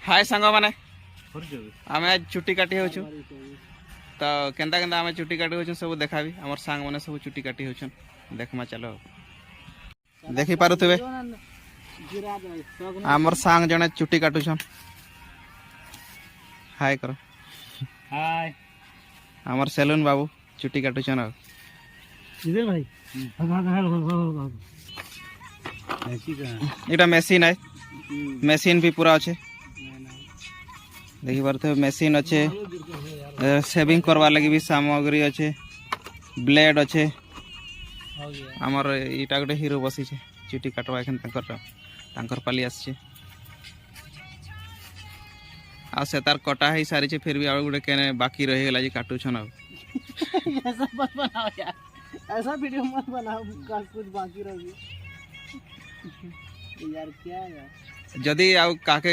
हाय सांग माने आम आज चुट्टी काटी हो तो केन्ता केन्ता आम चुट्टी काटी हो सब देखाबी आमर सांग मैंने सब चुट्टी काटी हो देखमा चलो देखी पारुथिबे आमर सांग जने चुट्टी काटुछन हाय करो हाय आमर सेलून बाबू चुट्टी काटुछन आ इधर भाई इटा मेसिन है मेसिन भी पूरा अच्छे देखी पारे मेसिन अच्छे सेविंग करवा लगी भी सामग्री अच्छे ब्लेड अच्छे आमर इटा गोटे हिरो बसी चुट्टी काटवा एखन तांकर पाली आछे आ से तार कटा ही सारी फिर भी आ गोटे केने बाकी रही गला जे काटुछन आ ऐसा मत बनाओ यार ऐसा वीडियो मत बनाओ कुछ बाकी रह गया यार क्या यार जदी आ काके